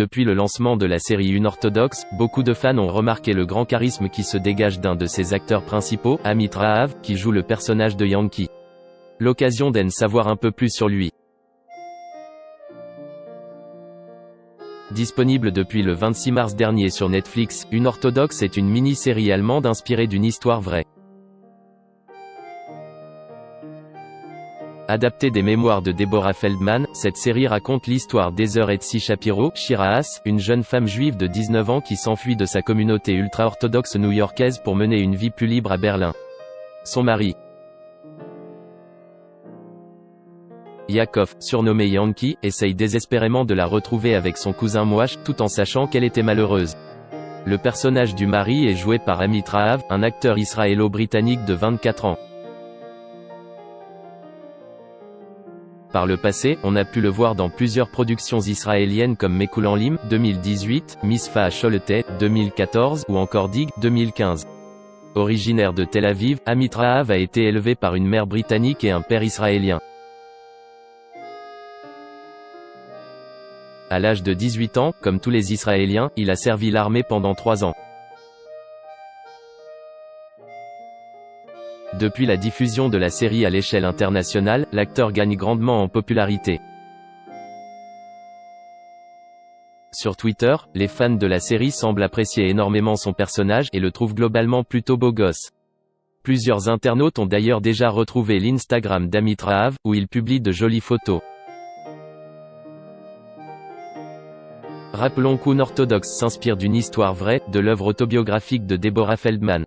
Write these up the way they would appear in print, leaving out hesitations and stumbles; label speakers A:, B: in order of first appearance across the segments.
A: Depuis le lancement de la série Unorthodox, beaucoup de fans ont remarqué le grand charisme qui se dégage d'un de ses acteurs principaux, Amit Rahav, qui joue le personnage de Yankee. L'occasion d'en savoir un peu plus sur lui. Disponible depuis le 26 mars dernier sur Netflix, Unorthodox est une mini-série allemande inspirée d'une histoire vraie. Adaptée des mémoires de Deborah Feldman, cette série raconte l'histoire d'Heather Etsy Shapiro, Shira, une jeune femme juive de 19 ans qui s'enfuit de sa communauté ultra-orthodoxe new-yorkaise pour mener une vie plus libre à Berlin. Son mari, Yaakov, surnommé Yankee, essaye désespérément de la retrouver avec son cousin Moash, tout en sachant qu'elle était malheureuse. Le personnage du mari est joué par Amit Rahav, un acteur israélo-britannique de 24 ans. Par le passé, on a pu le voir dans plusieurs productions israéliennes comme Mekoulanlim, 2018, Misfa Sholete, 2014, ou encore Dig, 2015. Originaire de Tel Aviv, Amit Rahav a été élevé par une mère britannique et un père israélien. À l'âge de 18 ans, comme tous les Israéliens, il a servi l'armée pendant 3 ans. Depuis la diffusion de la série à l'échelle internationale, l'acteur gagne grandement en popularité. Sur Twitter, les fans de la série semblent apprécier énormément son personnage et le trouvent globalement plutôt beau gosse. Plusieurs internautes ont d'ailleurs déjà retrouvé l'Instagram d'Amit Rahav, où il publie de jolies photos. Rappelons qu'Unorthodox s'inspire d'une histoire vraie, de l'œuvre autobiographique de Deborah Feldman.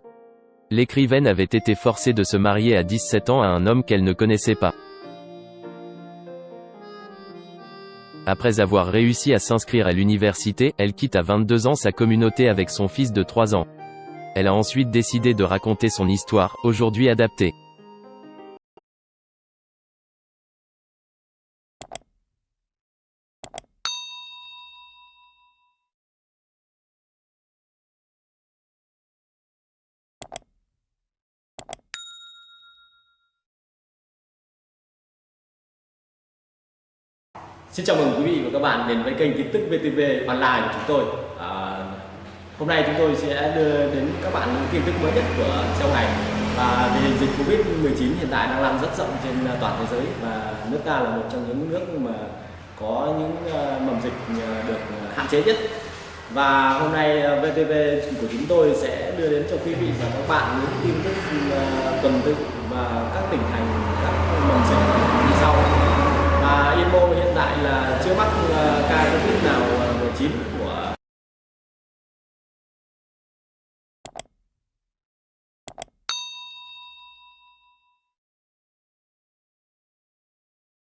A: L'écrivaine avait été forcée de se marier à 17 ans à un homme qu'elle ne connaissait pas. Après avoir réussi à s'inscrire à l'université, elle quitte à 22 ans sa communauté avec son fils de 3 ans. Elle a ensuite décidé de raconter son histoire, aujourd'hui adaptée.
B: Xin chào mừng quý vị và các bạn đến với kênh tin tức VTV Online của chúng tôi. Hôm nay chúng tôi sẽ đưa đến các bạn những tin tức mới nhất của trong ngày. Và tình hình dịch Covid-19 hiện tại đang lan rất rộng trên toàn thế giới và nước ta là một trong những nước mà có những mầm dịch được hạn chế nhất. Và hôm nay VTV của chúng tôi sẽ đưa đến cho quý vị và các bạn những tin tức tuần tự và các tỉnh thành, các mầm dịch như sau. Yên Mô hiện tại là chưa mắc ca